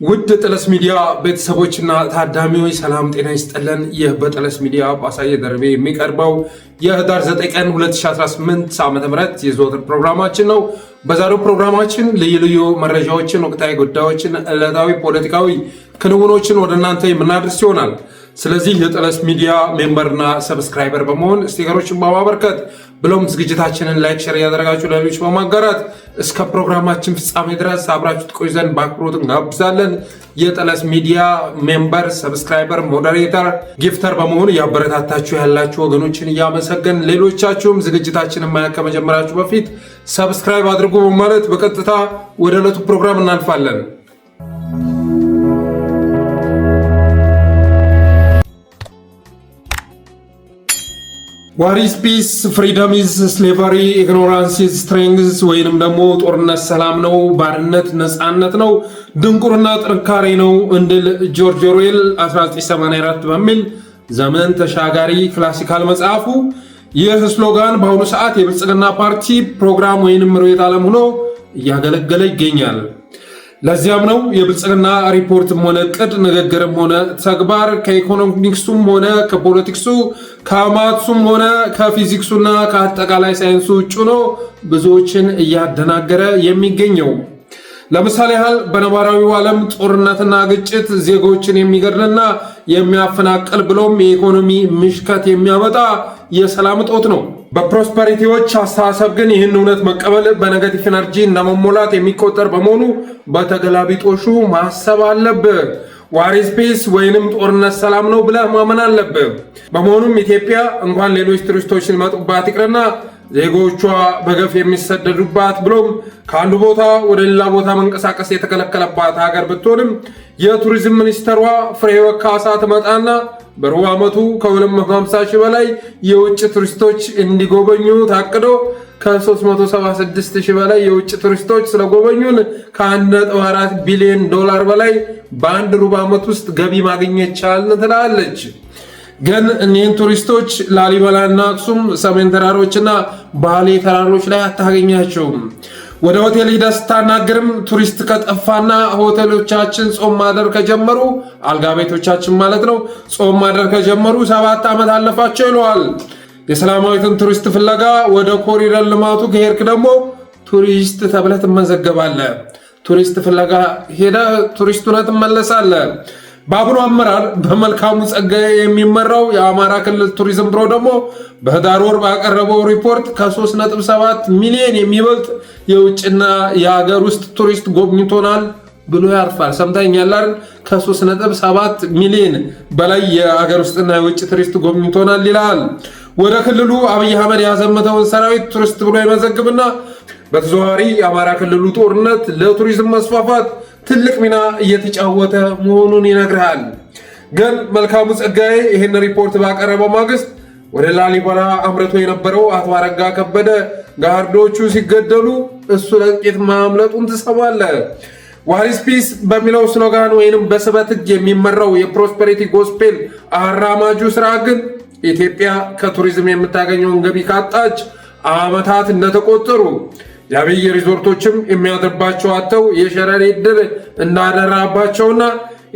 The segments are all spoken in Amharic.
ውድ ጠለስ ሚዲያ ቤተሰቦችና ታዳሚዎች ሰላም ጤና ይስጥልን። ይህ በጠለስ ሚዲያ ባሳየ ደርቤ የሚቀርበው የህዳር 9 ቀን 2018 ዓ.ም የዘወትር ፕሮግራማችን ነው። በዛሬው ፕሮግራማችን ልዩ ልዩ መረጃዎችን፣ ወቅታዊ ጉዳዮችን፣ ዕለታዊ ፖለቲካዊ ክንውኖችን ወደ እናንተ የምናደርስ ይሆናል። ስለዚህ የጠለስ ሚዲያ ሜምበርና ሰብስክራይበር በመሆን ስቲከሮችን በማበርከት ብሎም ዝግጅታችንን ላይክ፣ ሼር ያደረጋችሁ ለሌሎች በማጋራት እስከ ፕሮግራማችን ፍጻሜ ድረስ አብራችሁ ትቆዩ ዘንድ በአክብሮት እንጋብዛለን። የጠለስ ሚዲያ ሜምበር፣ ሰብስክራይበር፣ ሞዴሬተር፣ ጊፍተር በመሆን እያበረታታችሁ ያላችሁ ወገኖችን እያመሰገን ሌሎቻችሁም ዝግጅታችንን ማየት ከመጀመራችሁ በፊት ሰብስክራይብ አድርጉ በማለት በቀጥታ ወደ ዕለቱ ፕሮግራም እናልፋለን። War is peace, freedom is slavery, ignorance is strength ወይንም ደግሞ ጦርነት ሰላም ነው፣ ባርነት ነፃነት ነው፣ ድንቁርና ጥንካሬ ነው እንድል ጆርጅ ኦርዌል 1984 በሚል ዘመን ተሻጋሪ ክላሲካል መጽሐፉ ይህ ስሎጋን በአሁኑ ሰዓት የብልጽግና ፓርቲ ፕሮግራም ወይንም ርዕዮተ ዓለም ሆኖ እያገለገለ ይገኛል። ለዚያም ነው የብልጽግና ሪፖርትም ሆነ ቅድ ንግግርም ሆነ ተግባር ከኢኮኖሚክሱም ሆነ ከፖለቲክሱ ከማትሱም ሆነ ከፊዚክሱና ከአጠቃላይ ሳይንሱ ውጭ ሆኖ ብዙዎችን እያደናገረ የሚገኘው። ለምሳሌ ያህል በነባራዊው ዓለም ጦርነትና ግጭት ዜጎችን የሚገድልና የሚያፈናቅል ብሎም የኢኮኖሚ ምሽከት የሚያመጣ የሰላም እጦት ነው። በፕሮስፐሪቲዎች አስተሳሰብ ግን ይህን እውነት መቀበል በኔጌቲቭ ኢነርጂ እንደመሞላት የሚቆጠር በመሆኑ በተገላቢጦሹ ማሰብ አለብህ። ዋር ኢዝ ፒስ ወይንም ጦርነት ሰላም ነው ብለህ ማመን አለብህ። በመሆኑም ኢትዮጵያ እንኳን ሌሎች ቱሪስቶች ሊመጡባት ይቅርና ዜጎቿ በገፍ የሚሰደዱባት ብሎም ከአንዱ ቦታ ወደ ሌላ ቦታ መንቀሳቀስ የተከለከለባት ሀገር ብትሆንም የቱሪዝም ሚኒስተሯ ፍሬሕይወት ካሳ ትመጣና በሩብ ዓመቱ ከ250 ሺህ በላይ የውጭ ቱሪስቶች እንዲጎበኙ ታቅዶ ከ376 ሺህ በላይ የውጭ ቱሪስቶች ስለጎበኙን ከ1.4 ቢሊዮን ዶላር በላይ በአንድ ሩብ ዓመት ውስጥ ገቢ ማግኘት ቻልን ትላለች። ግን እኒህን ቱሪስቶች ላሊበላና አክሱም፣ ሰሜን ተራሮችና ባሌ ተራሮች ላይ አታገኛቸውም። ወደ ሆቴል ሂደህ ስታናግርም ቱሪስት ከጠፋና ሆቴሎቻችን ጾም ማደር ከጀመሩ አልጋ ቤቶቻችን ማለት ነው ጾም ማደር ከጀመሩ 7 ዓመት አለፋቸው ይለዋል። የሰላማዊትን ቱሪስት ፍለጋ ወደ ኮሪደር ልማቱ ከሄድክ ደግሞ ቱሪስት ተብለህ ትመዘገባለህ። ቱሪስት ፍለጋ ሄደህ ቱሪስት ሆነህ ትመለሳለህ። በአሁኑ አመራር በመልካሙ ጸጋዬ የሚመራው የአማራ ክልል ቱሪዝም ቢሮ ደግሞ በህዳር ወር ባቀረበው ሪፖርት ከ3.7 ሚሊዮን የሚበልጥ የውጭና የሀገር ውስጥ ቱሪስት ጎብኝቶናል ብሎ ያርፋል። ሰምተኛል አይደል? ከ3.7 ሚሊዮን በላይ የሀገር ውስጥና የውጭ ቱሪስት ጎብኝቶናል ይላል። ወደ ክልሉ አብይ አህመድ ያዘመተውን ሰራዊት ቱሪስት ብሎ ይመዘግብና በተዘዋዋሪ የአማራ ክልሉ ጦርነት ለቱሪዝም መስፋፋት ትልቅ ሚና እየተጫወተ መሆኑን ይነግራል። ግን መልካሙ ጸጋዬ ይህን ሪፖርት ባቀረበው ማግስት ወደ ላሊበላ አምርቶ የነበረው አቶ አረጋ ከበደ ጋርዶቹ ሲገደሉ እሱ ለጥቂት ማምለጡን ትሰማለህ። ዋር ኢዝ ፒስ በሚለው ስሎጋን ወይንም በስበት ሕግ የሚመራው የፕሮስፐሪቲ ጎስፔል አራማጁ ስራ ግን ኢትዮጵያ ከቱሪዝም የምታገኘውን ገቢ ካጣች ዓመታት እንደተቆጠሩ የአብይ ሪዞርቶችም የሚያድርባቸው አጥተው የሸረሪት ድር እንዳደራባቸውና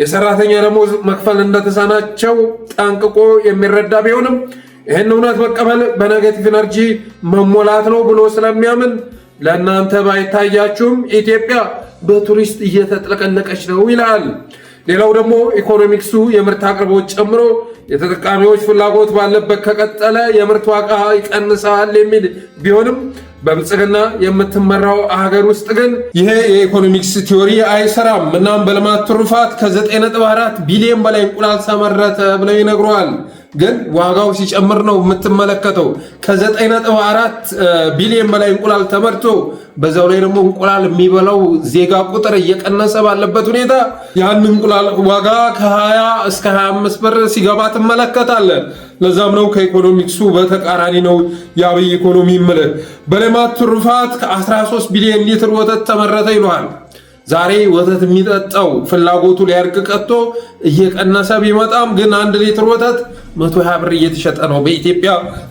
የሰራተኛ ደሞዝ መክፈል እንደተሳናቸው ጠንቅቆ የሚረዳ ቢሆንም ይህን እውነት መቀበል በኔጌቲቭ ኢነርጂ መሞላት ነው ብሎ ስለሚያምን ለእናንተ ባይታያችሁም ኢትዮጵያ በቱሪስት እየተጥለቀለቀች ነው ይላል። ሌላው ደግሞ ኢኮኖሚክሱ የምርት አቅርቦት ጨምሮ የተጠቃሚዎች ፍላጎት ባለበት ከቀጠለ የምርት ዋጋ ይቀንሳል የሚል ቢሆንም በብልጽግና የምትመራው ሀገር ውስጥ ግን ይሄ የኢኮኖሚክስ ቲዮሪ አይሰራም። እናም በልማት ትሩፋት ከ9.4 ቢሊዮን በላይ እንቁላል ተመረተ ብለው ይነግረዋል። ግን ዋጋው ሲጨምር ነው የምትመለከተው። ከ9.4 ቢሊዮን በላይ እንቁላል ተመርቶ በዛው ላይ ደግሞ እንቁላል የሚበላው ዜጋ ቁጥር እየቀነሰ ባለበት ሁኔታ ያን እንቁላል ዋጋ ከ20 እስከ 25 ብር ሲገባ ትመለከታለን። ለዛም ነው ከኢኮኖሚክሱ በተቃራኒ ነው የአብይ ኢኮኖሚ ምልህ። በልማት ትሩፋት ከ13 ቢሊዮን ሊትር ወተት ተመረተ ይሏል። ዛሬ ወተት የሚጠጣው ፍላጎቱ ሊያርቅ ቀጥቶ እየቀነሰ ቢመጣም ግን 1 ሊትር ወተት 120 ብር እየተሸጠ ነው በኢትዮጵያ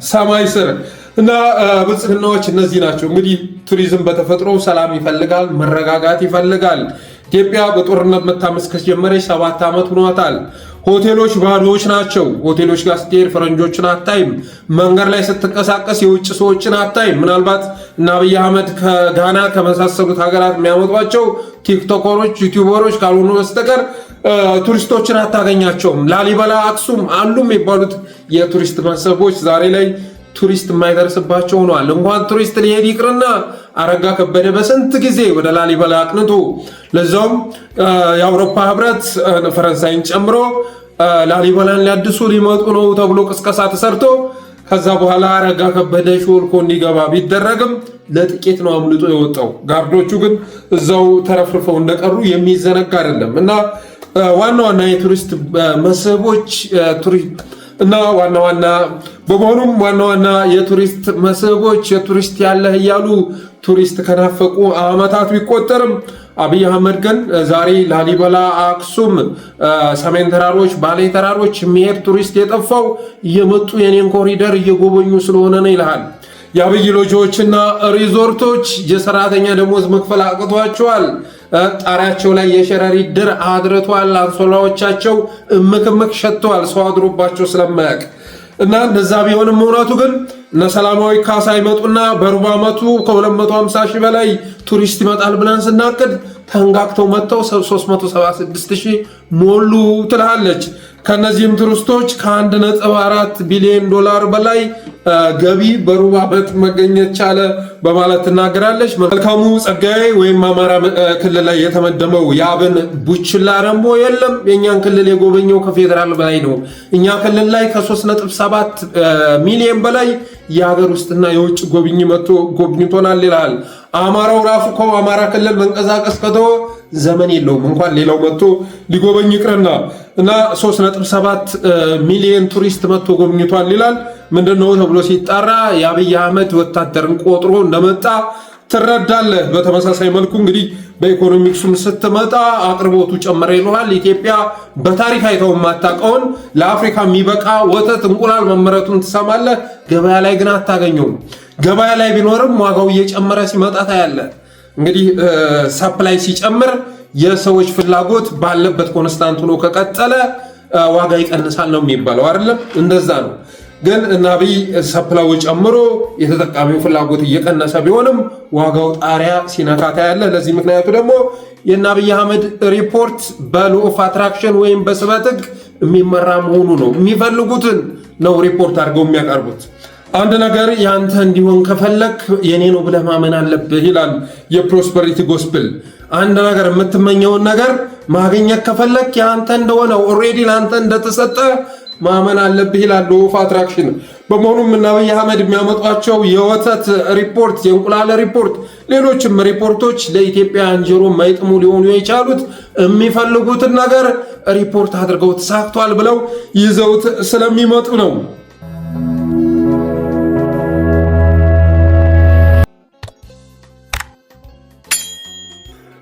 ሰማይ ስር። እና ብልጽግናዎች እነዚህ ናቸው። እንግዲህ ቱሪዝም በተፈጥሮ ሰላም ይፈልጋል፣ መረጋጋት ይፈልጋል። ኢትዮጵያ በጦርነት መታመስ ከጀመረች 7 ዓመት ሆኗታል። ሆቴሎች ባዶዎች ናቸው። ሆቴሎች ጋር ስትሄድ ፈረንጆችን አታይም። መንገድ ላይ ስትንቀሳቀስ የውጭ ሰዎችን አታይም። ምናልባት እና አብይ አህመድ ከጋና ከመሳሰሉት ሀገራት የሚያመጧቸው ቲክቶከሮች፣ ዩቲዩበሮች ካልሆኑ በስተቀር ቱሪስቶችን አታገኛቸውም። ላሊበላ፣ አክሱም አሉ የሚባሉት የቱሪስት መስህቦች ዛሬ ላይ ቱሪስት የማይደርስባቸው ሆኗል። እንኳን ቱሪስት ሊሄድ ይቅርና አረጋ ከበደ በስንት ጊዜ ወደ ላሊበላ አቅንቶ ለዛውም የአውሮፓ ህብረት ፈረንሳይን ጨምሮ ላሊበላን ሊያድሱ ሊመጡ ነው ተብሎ ቅስቀሳ ተሰርቶ ከዛ በኋላ አረጋ ከበደ ሾልኮ እንዲገባ ቢደረግም ለጥቂት ነው አምልጦ የወጣው። ጋርዶቹ ግን እዛው ተረፍርፈው እንደቀሩ የሚዘነጋ አይደለም እና ዋና ዋና የቱሪስት መስህቦች እና ዋና ዋና የቱሪስት መስህቦች የቱሪስት ያለህ እያሉ ቱሪስት ከናፈቁ ዓመታት ቢቆጠርም አብይ አህመድ ግን ዛሬ ላሊበላ፣ አክሱም፣ ሰሜን ተራሮች፣ ባሌ ተራሮች የሚሄድ ቱሪስት የጠፋው እየመጡ የኔን ኮሪደር እየጎበኙ ስለሆነ ነው ይልሃል። የአብይ ሎጂዎችና ሪዞርቶች የሰራተኛ ደሞዝ መክፈል አቅቷቸዋል። ጣሪያቸው ላይ የሸረሪት ድር አድርቷል። አንሶላዎቻቸው እምክምክ ሸተዋል ሰው አድሮባቸው ስለማያውቅ እና እንደዛ ቢሆንም እውነቱ ግን እነ ሰላማዊ ካሳ ይመጡና በሩብ ዓመቱ ከ250 ሺህ በላይ ቱሪስት ይመጣል ብለን ስናቅድ ተንጋግተው መጥተው 376 ሺህ ሞሉ ትልሃለች። ከነዚህም ቱሪስቶች ከ1.4 ቢሊዮን ዶላር በላይ ገቢ በሩብ ዓመት መገኘት ቻለ በማለት ትናገራለች። መልካሙ ጸጋዬ ወይም አማራ ክልል ላይ የተመደመው የአብን ቡችላ ደግሞ የለም የእኛን ክልል የጎበኘው ከፌዴራል በላይ ነው። እኛ ክልል ላይ ከ3.7 ሚሊዮን በላይ የሀገር ውስጥና የውጭ ጎብኝ መጥቶ ጎብኝቶናል ይላል። አማራው ራሱ አማራ ክልል መንቀሳቀስ ከተወ ዘመን የለውም እንኳን ሌላው መጥቶ ሊጎበኝ ይቅርና እና 3.7 ሚሊዮን ቱሪስት መጥቶ ጎብኝቷል ይላል። ምንድነው ተብሎ ሲጣራ የአብይ አህመድ ወታደርን ቆጥሮ እንደመጣ ትረዳለህ። በተመሳሳይ መልኩ እንግዲህ በኢኮኖሚክሱም ስትመጣ አቅርቦቱ ጨመረ ይሏል። ኢትዮጵያ በታሪክ አይተው የማታውቀውን ለአፍሪካ የሚበቃ ወተት፣ እንቁላል መመረቱን ትሰማለህ። ገበያ ላይ ግን አታገኘውም። ገበያ ላይ ቢኖርም ዋጋው እየጨመረ ሲመጣ ታያለህ። እንግዲህ ሰፕላይ ሲጨምር የሰዎች ፍላጎት ባለበት ኮንስታንት ሆኖ ከቀጠለ ዋጋ ይቀንሳል ነው የሚባለው አይደለም? እንደዛ ነው። ግን እና አብይ ሰፕላው ጨምሮ የተጠቃሚው ፍላጎት እየቀነሰ ቢሆንም ዋጋው ጣሪያ ሲነካታ ያለ። ለዚህ ምክንያቱ ደግሞ የእነ አብይ አህመድ ሪፖርት በሎው ኦፍ አትራክሽን ወይም በስበት ሕግ የሚመራ መሆኑ ነው። የሚፈልጉትን ነው ሪፖርት አድርገው የሚያቀርቡት። አንድ ነገር ያንተ እንዲሆን ከፈለክ የኔ ነው ብለህ ማመን አለብህ ይላል የፕሮስፐሪቲ ጎስፕል። አንድ ነገር የምትመኘውን ነገር ማግኘት ከፈለክ ያንተ እንደሆነ ኦልሬዲ ላንተ እንደተሰጠ ማመን አለብህ ይላል ሎው ኦፍ አትራክሽን። በመሆኑም እነ አብይ አህመድ የሚያመጧቸው የወተት ሪፖርት፣ የእንቁላል ሪፖርት፣ ሌሎችም ሪፖርቶች ለኢትዮጵያ ጆሮ ማይጥሙ ሊሆኑ የቻሉት የሚፈልጉትን ነገር ሪፖርት አድርገው ተሳክቷል ብለው ይዘውት ስለሚመጡ ነው።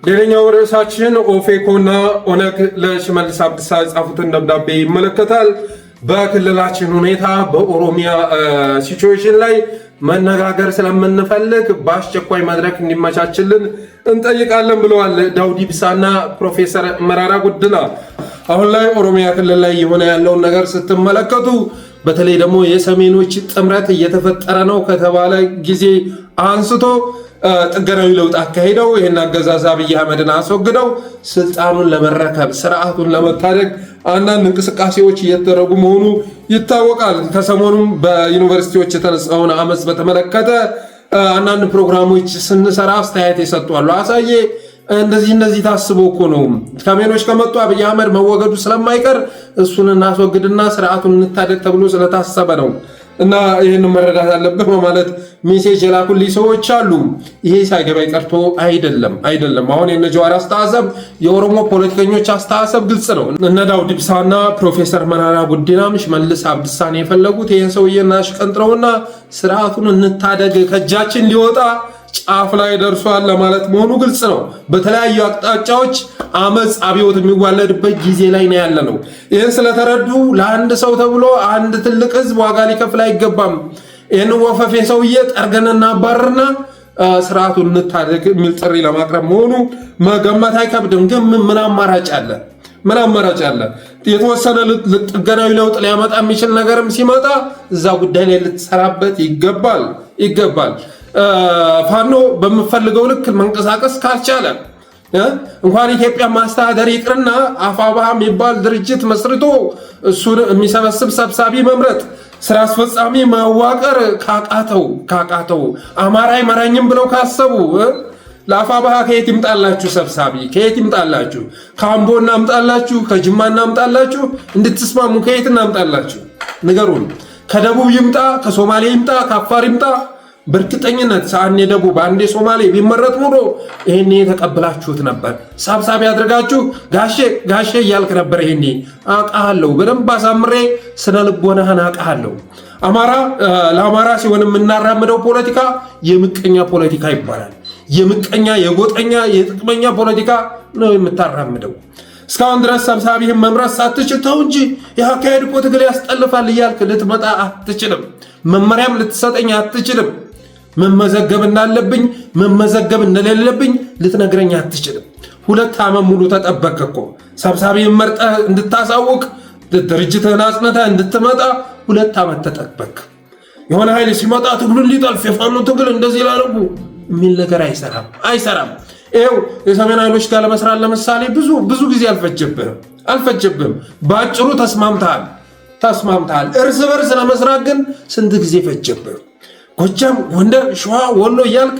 ሌላኛው ርዕሳችን ኦፌኮና ኦነግ ለሽመልስ አብዲሳ የጻፉትን ደብዳቤ ይመለከታል። በክልላችን ሁኔታ በኦሮሚያ ሲቹዌሽን ላይ መነጋገር ስለምንፈልግ በአስቸኳይ መድረክ እንዲመቻችልን እንጠይቃለን ብለዋል ዳውድ ኢብሳና ፕሮፌሰር መራራ ጉዲና። አሁን ላይ ኦሮሚያ ክልል ላይ የሆነ ያለውን ነገር ስትመለከቱ በተለይ ደግሞ የሰሜኖች ጥምረት እየተፈጠረ ነው ከተባለ ጊዜ አንስቶ ጥገናዊ ለውጥ አካሂደው ይህን አገዛዝ አብይ አህመድን አስወግደው ስልጣኑን ለመረከብ ስርዓቱን ለመታደግ አንዳንድ እንቅስቃሴዎች እየተደረጉ መሆኑ ይታወቃል። ከሰሞኑም በዩኒቨርሲቲዎች የተነሳውን አመፅ በተመለከተ አንዳንድ ፕሮግራሞች ስንሰራ አስተያየት ይሰጣሉ። አሳዬ እንደዚህ ታስቦ እኮ ነው ከሜኖች ከመጡ አብይ አህመድ መወገዱ ስለማይቀር እሱን እናስወግድና ስርዓቱን እንታደግ ተብሎ ስለታሰበ ነው እና ይህን መረዳት አለብህ በማለት ሜሴጅ የላኩልኝ ሰዎች አሉ። ይሄ ሳይገባኝ ቀርቶ አይደለም። አሁን የነ ጀዋር አስተሳሰብ የኦሮሞ ፖለቲከኞች አስተሳሰብ ግልጽ ነው። እነ ዳውድ ኢብሳና ፕሮፌሰር መራራ ጉዲናም ሽመልስ አብዲሳን የፈለጉት ይህን ሰውዬና ሽቀንጥረውና ስርዓቱን እንታደግ ከእጃችን ሊወጣ ጫፍ ላይ ደርሷል ለማለት መሆኑ ግልጽ ነው። በተለያዩ አቅጣጫዎች አመፅ አብዮት የሚዋለድበት ጊዜ ላይ ነው ያለ ነው። ይህን ስለተረዱ ለአንድ ሰው ተብሎ አንድ ትልቅ ህዝብ ዋጋ ሊከፍል አይገባም። ይህን ወፈፌ ሰውዬ ጠርገንና ባርና ስርዓቱን እንታደግ የሚል ጥሪ ለማቅረብ መሆኑ መገመት አይከብድም። ግን ምን አማራጭ አለ? ምን አማራጭ አለ? የተወሰነ ጥገናዊ ለውጥ ሊያመጣ የሚችል ነገርም ሲመጣ እዛ ጉዳይ ላይ ልትሰራበት ይገባል። ፋኖ በምፈልገው ልክ መንቀሳቀስ ካልቻለ እንኳን ኢትዮጵያ ማስተዳደር ይቅርና አፋብኃ የሚባል ድርጅት መስርቶ እሱን የሚሰበስብ ሰብሳቢ መምረጥ ስራ አስፈጻሚ ማዋቀር ካቃተው አማራ አይመራኝም ብለው ካሰቡ ለአፋብኃ ከየት ይምጣላችሁ? ሰብሳቢ ከየት ይምጣላችሁ? ከአምቦ እናምጣላችሁ? ከጅማ እናምጣላችሁ? እንድትስማሙ ከየት እናምጣላችሁ? ንገሩን። ከደቡብ ይምጣ፣ ከሶማሌ ይምጣ፣ ከአፋር ይምጣ። በእርግጠኝነት አንዴ ደቡብ አንዴ ሶማሌ ቢመረጥ ኖሮ ይሄኔ ተቀብላችሁት ነበር። ሰብሳቢ አድርጋችሁ ጋሼ እያልክ ነበር። ይሄኔ አውቃለሁ፣ በደንብ አሳምሬ ስነ ልቦናህን አውቃለሁ። ለአማራ ሲሆን የምናራምደው ፖለቲካ የምቀኛ ፖለቲካ ይባላል። የምቀኛ የጎጠኛ የጥቅመኛ ፖለቲካ ነው የምታራምደው። እስካሁን ድረስ ሰብሳቢህን መምራት ሳትችል ተው እንጂ የአካሄድ እኮ ትግል ያስጠልፋል እያልክ ልትመጣ አትችልም። መመሪያም ልትሰጠኝ አትችልም። መመዘገብ እንዳለብኝ መመዘገብ እንደሌለብኝ ልትነግረኝ አትችልም። 2 ዓመት ሙሉ ተጠበቅ እኮ ሰብሳቢህን መርጠህ እንድታሳውቅ ድርጅትህን አጽንተህ እንድትመጣ 2 ዓመት ተጠበቅ። የሆነ ኃይል ሲመጣ ትግሉን ሊጠልፍ የፋኖ ትግል እንደዚህ ላደርጉ የሚል ነገር አይሰራም። ይኸው የሰሜን ኃይሎች ጋር ለመስራት ለምሳሌ ብዙ ጊዜ አልፈጀብህም። በአጭሩ ተስማምተሃል። እርስ በርስ ለመስራት ግን ስንት ጊዜ ፈጀብህ? ጎጃም፣ ጎንደር፣ ሸዋ፣ ወሎ እያልክ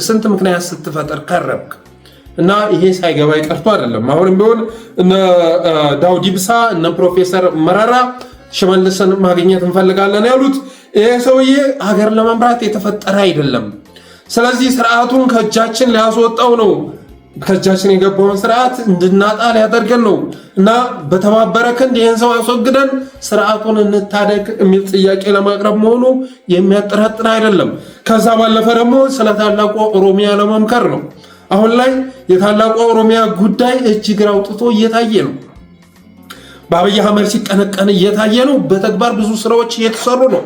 ስንት ምክንያት ስትፈጥር ከረብክ። እና ይሄ ሳይገባ ይቀርቶ አይደለም። አሁንም ቢሆን እነ ዳውድ ኢብሳ እነ ፕሮፌሰር መረራ ሽመልስን ማግኘት እንፈልጋለን ያሉት ይሄ ሰውዬ ሀገር ለመምራት የተፈጠረ አይደለም። ስለዚህ ስርዓቱን ከእጃችን ሊያስወጣው ነው። ከእጃችን የገባውን ስርዓት እንድናጣ ሊያደርገን ነው እና በተባበረ ክንድ ይህን ሰው አስወግደን ስርዓቱን እንታደግ የሚል ጥያቄ ለማቅረብ መሆኑ የሚያጠራጥር አይደለም። ከዛ ባለፈ ደግሞ ስለ ታላቋ ኦሮሚያ ለመምከር ነው። አሁን ላይ የታላቋ ኦሮሚያ ጉዳይ እጅግ አውጥቶ እየታየ ነው። በአብይ አህመድ ሲቀነቀን እየታየ ነው። በተግባር ብዙ ስራዎች እየተሰሩ ነው።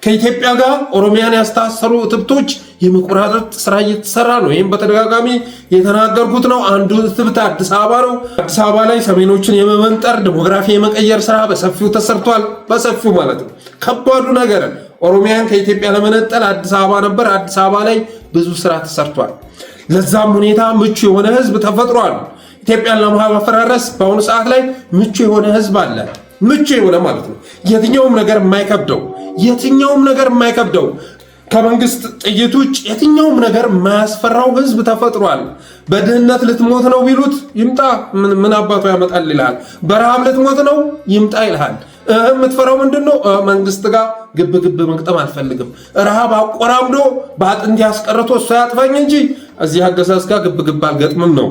ከኢትዮጵያ ጋር ኦሮሚያን ያስተሳሰሩ እትብቶች የመቆራረጥ ስራ እየተሰራ ነው። ይህም በተደጋጋሚ የተናገርኩት ነው። አንዱ እትብት አዲስ አበባ ነው። አዲስ አበባ ላይ ሰሜኖችን የመመንጠር ዲሞግራፊ የመቀየር ስራ በሰፊው ተሰርቷል። በሰፊው ማለት ነው። ከባዱ ነገር ኦሮሚያን ከኢትዮጵያ ለመነጠል አዲስ አበባ ነበር። አዲስ አበባ ላይ ብዙ ስራ ተሰርቷል። ለዛም ሁኔታ ምቹ የሆነ ህዝብ ተፈጥሯል። ኢትዮጵያን ለማፈራረስ በአሁኑ ሰዓት ላይ ምቹ የሆነ ህዝብ አለ። ምቹ የሆነ ማለት ነው። የትኛውም ነገር የማይከብደው ከመንግስት ጥይት ውጭ የትኛውም ነገር የማያስፈራው ህዝብ ተፈጥሯል። በድህነት ልትሞት ነው ቢሉት ይምጣ፣ ምን አባቱ ያመጣል ይልሃል። በረሃብ ልትሞት ነው ይምጣ ይልሃል። የምትፈራው ምንድን ነው? መንግስት ጋር ግብ መቅጠም አልፈልግም። ረሃብ አቆራምዶ በአጥንት ያስቀርቶ እሷ ያጥፋኝ እንጂ እዚህ አገዛዝ ጋር ግብ አልገጥምም ነው።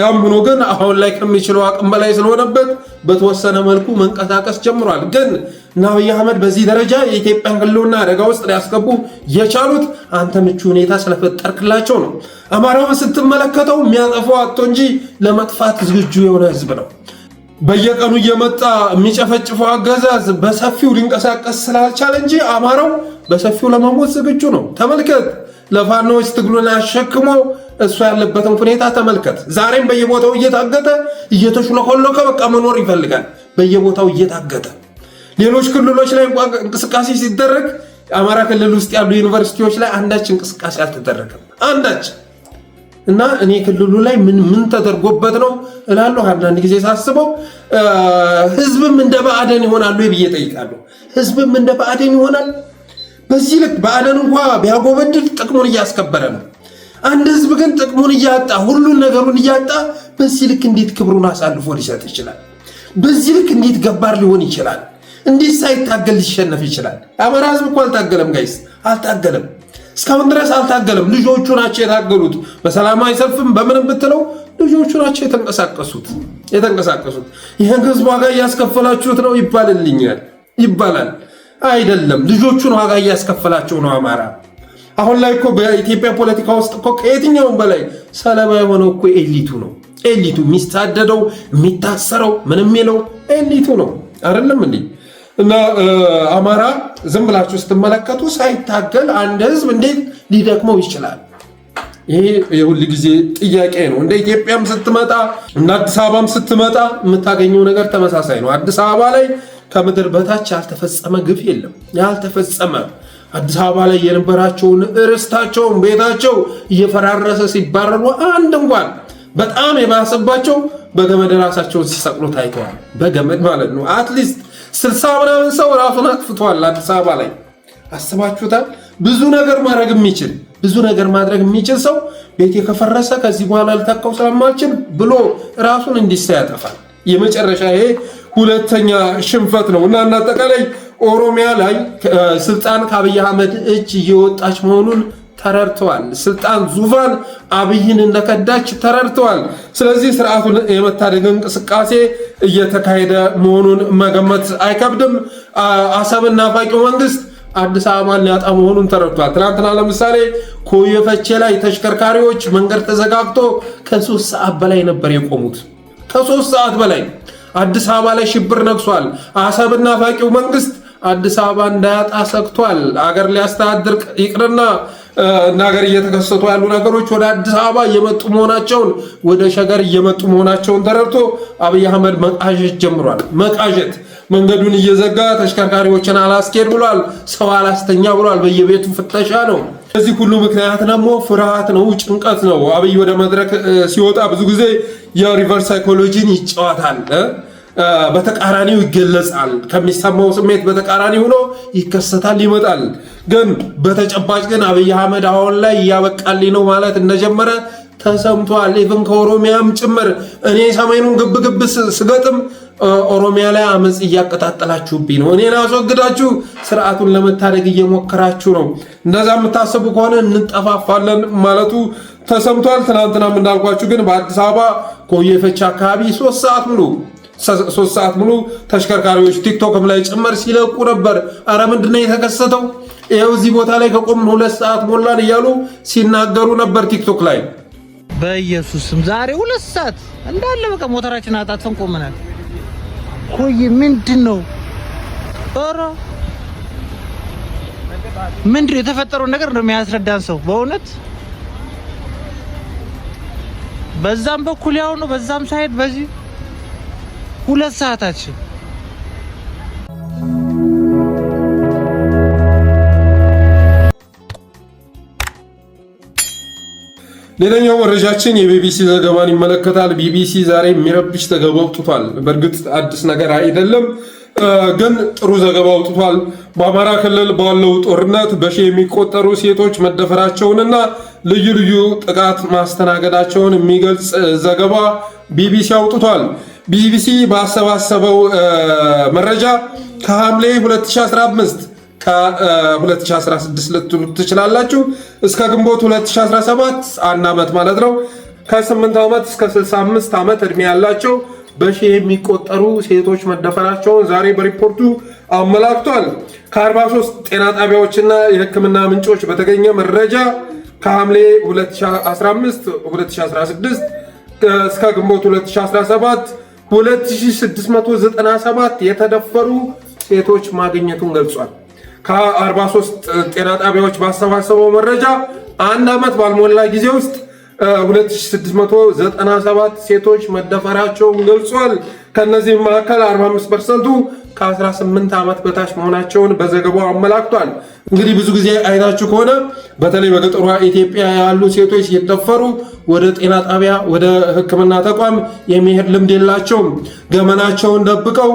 ያም ሆኖ ግን አሁን ላይ ከሚችለው አቅም በላይ ስለሆነበት በተወሰነ መልኩ መንቀሳቀስ ጀምሯል። ግን እና አብይ አህመድ በዚህ ደረጃ የኢትዮጵያን ህልውና አደጋ ውስጥ ሊያስገቡ የቻሉት አንተ ምቹ ሁኔታ ስለፈጠርክላቸው ነው። አማራውን ስትመለከተው የሚያጠፋው አጥቶ እንጂ ለመጥፋት ዝግጁ የሆነ ህዝብ ነው። በየቀኑ እየመጣ የሚጨፈጭፈው አገዛዝ በሰፊው ሊንቀሳቀስ ስላልቻለ እንጂ አማራው በሰፊው ለመሞት ዝግጁ ነው። ተመልከት፣ ለፋኖች ትግሉን አሸክሞ እሱ ያለበትን ሁኔታ ተመልከት። ዛሬም በየቦታው እየታገተ እየተሽለኮለከ በቃ መኖር ይፈልጋል። በየቦታው እየታገተ ሌሎች ክልሎች ላይ እንቅስቃሴ ሲደረግ አማራ ክልል ውስጥ ያሉ ዩኒቨርሲቲዎች ላይ አንዳች እንቅስቃሴ አልተደረገም። አንዳች እና እኔ ክልሉ ላይ ምን ተደርጎበት ነው እላለሁ። አንዳንድ ጊዜ ሳስበው ህዝብም እንደ ብአዴን ይሆናሉ ብዬ ጠይቃለሁ። ህዝብም እንደ ብአዴን ይሆናል? በዚህ ልክ ብአዴን እንኳ ቢያጎበድል ጥቅሙን እያስከበረ ነው። አንድ ህዝብ ግን ጥቅሙን እያጣ ሁሉን ነገሩን እያጣ በዚህ ልክ እንዴት ክብሩን አሳልፎ ሊሰጥ ይችላል? በዚህ ልክ እንዴት ገባር ሊሆን ይችላል? እንዴት ሳይታገል ሊሸነፍ ይችላል? አማራ ህዝብ እኮ አልታገለም ጋይስ፣ አልታገለም። እስካሁን ድረስ አልታገለም። ልጆቹ ናቸው የታገሉት። በሰላማዊ ሰልፍም በምንም ብትለው ልጆቹ ናቸው የተንቀሳቀሱት። ይህን ህዝብ ዋጋ እያስከፈላችሁት ነው ይባላል። አይደለም፣ ልጆቹን ዋጋ እያስከፈላቸው ነው አማራ። አሁን ላይ እኮ በኢትዮጵያ ፖለቲካ ውስጥ እኮ ከየትኛውም በላይ ሰለባ የሆነው እኮ ኤሊቱ ነው። ኤሊቱ የሚሳደደው የሚታሰረው ምንም የለው ኤሊቱ ነው። አይደለም እንዴ? እና አማራ ዝም ብላችሁ ስትመለከቱ ሳይታገል አንድ ህዝብ እንዴት ሊደክመው ይችላል? ይሄ የሁሉ ጊዜ ጥያቄ ነው። እንደ ኢትዮጵያም ስትመጣ እንደ አዲስ አበባም ስትመጣ የምታገኘው ነገር ተመሳሳይ ነው። አዲስ አበባ ላይ ከምድር በታች ያልተፈጸመ ግፍ የለም። ያልተፈጸመ አዲስ አበባ ላይ የነበራቸውን ርስታቸውን ቤታቸው እየፈራረሰ ሲባረሩ አንድ እንኳን በጣም የባሰባቸው በገመድ ራሳቸውን ሲሰቅሉ ታይተዋል። በገመድ ማለት ነው። አትሊስት 60 ምናምን ሰው ራሱን አጥፍቷል አዲስ አበባ ላይ። አስባችሁታል? ብዙ ነገር ማድረግ የሚችል ሰው ቤት የከፈረሰ ከዚህ በኋላ ልተካው ስለማልችል ብሎ ራሱን እንዲሳ ያጠፋል። የመጨረሻ ይሄ ሁለተኛ ሽንፈት ነው እና አጠቃላይ ኦሮሚያ ላይ ስልጣን ከአብይ አህመድ እጅ እየወጣች መሆኑን ተረድተዋል። ስልጣን ዙፋን አብይን እንደከዳች ተረድተዋል። ስለዚህ ስርዓቱን የመታደግ እንቅስቃሴ እየተካሄደ መሆኑን መገመት አይከብድም። አሰብን ናፋቂው መንግስት አዲስ አበባን ሊያጣ መሆኑን ተረድቷል። ትናንትና ለምሳሌ ኮየ ፈቼ ላይ ተሽከርካሪዎች መንገድ ተዘጋግቶ ከ3 ሰዓት በላይ ነበር የቆሙት። ከ3 ሰዓት በላይ አዲስ አበባ ላይ ሽብር ነግሷል። አሰብን ናፋቂው መንግስት አዲስ አበባ እንዳያጣ ሰግቷል። አገር ሊያስተዳድር ይቅርና ነገር እየተከሰቱ ያሉ ነገሮች ወደ አዲስ አበባ እየመጡ መሆናቸውን ወደ ሸገር እየመጡ መሆናቸውን ተረድቶ አብይ አህመድ መቃዠት ጀምሯል። መቃዠት መንገዱን እየዘጋ ተሽከርካሪዎችን አላስኬድ ብሏል። ሰው አላስተኛ ብሏል። በየቤቱ ፍተሻ ነው። እዚህ ሁሉ ምክንያት ደግሞ ፍርሃት ነው፣ ጭንቀት ነው። አብይ ወደ መድረክ ሲወጣ ብዙ ጊዜ የሪቨርስ ሳይኮሎጂን ይጫወታል። በተቃራኒው ይገለጻል። ከሚሰማው ስሜት በተቃራኒ ሆኖ ይከሰታል፣ ይመጣል። ግን በተጨባጭ ግን አብይ አህመድ አሁን ላይ እያበቃልኝ ነው ማለት እንደጀመረ ተሰምቷል። ኢቭን ከኦሮሚያም ጭምር እኔ ሰሜኑን ግብግብ ስገጥም ኦሮሚያ ላይ አመጽ እያቀጣጠላችሁብኝ ነው፣ እኔን አስወግዳችሁ ስርዓቱን ለመታደግ እየሞከራችሁ ነው፣ እንደዛ የምታስቡ ከሆነ እንጠፋፋለን ማለቱ ተሰምቷል። ትናንትናም እንዳልኳችሁ ግን በአዲስ አበባ ኮየ ፈቼ አካባቢ 3 ሰዓት ሙሉ ተሽከርካሪዎች ቲክቶክም ላይ ጭምር ሲለቁ ነበር። አረ ምንድነው የተከሰተው? ይኸው እዚህ ቦታ ላይ ከቆምን 2 ሰዓት ሞላን እያሉ ሲናገሩ ነበር ቲክቶክ ላይ። በኢየሱስም ዛሬ 2 ሰዓት እንዳለ በቃ ሞተራችን አጣጥፈን ቆመናል። ኮይ ምንድነው? ኧረ ምንድነው የተፈጠረው ነገር ነው የሚያስረዳን ሰው በእውነት በዛም በኩል ያው ነው፣ በዛም ሳይድ በዚህ 2 ሰዓታችን። ሌላኛው መረጃችን የቢቢሲ ዘገባን ይመለከታል። ቢቢሲ ዛሬ የሚረብሽ ዘገባ አውጥቷል። በእርግጥ አዲስ ነገር አይደለም፣ ግን ጥሩ ዘገባ አውጥቷል። በአማራ ክልል ባለው ጦርነት በሺህ የሚቆጠሩ ሴቶች መደፈራቸውንና ልዩ ልዩ ጥቃት ማስተናገዳቸውን የሚገልጽ ዘገባ ቢቢሲ አውጥቷል። ቢቢሲ ባሰባሰበው መረጃ ከሐምሌ 2015 ከ2016 ልትሉት ትችላላችሁ እስከ ግንቦት 2017 አንድ ዓመት ማለት ነው። ከ8 ዓመት እስከ 65 ዓመት ዕድሜ ያላቸው በሺህ የሚቆጠሩ ሴቶች መደፈራቸውን ዛሬ በሪፖርቱ አመላክቷል። ከ43 ጤና ጣቢያዎችና የሕክምና ምንጮች በተገኘ መረጃ ከሐምሌ 2015 2016 እስከ ግንቦት 2017 2697 የተደፈሩ ሴቶች ማግኘቱን ገልጿል። ከ43 ጤና ጣቢያዎች ባሰባሰበው መረጃ አንድ ዓመት ባልሞላ ጊዜ ውስጥ 2697 ሴቶች መደፈራቸውን ገልጿል። ከነዚህም መካከል 45%ቱ ከ18 ዓመት በታች መሆናቸውን በዘገባው አመላክቷል። እንግዲህ ብዙ ጊዜ አይታችሁ ከሆነ በተለይ በገጠሯ ኢትዮጵያ ያሉ ሴቶች ሲደፈሩ ወደ ጤና ጣቢያ ወደ ሕክምና ተቋም የሚሄድ ልምድ የላቸውም። ገመናቸውን ደብቀው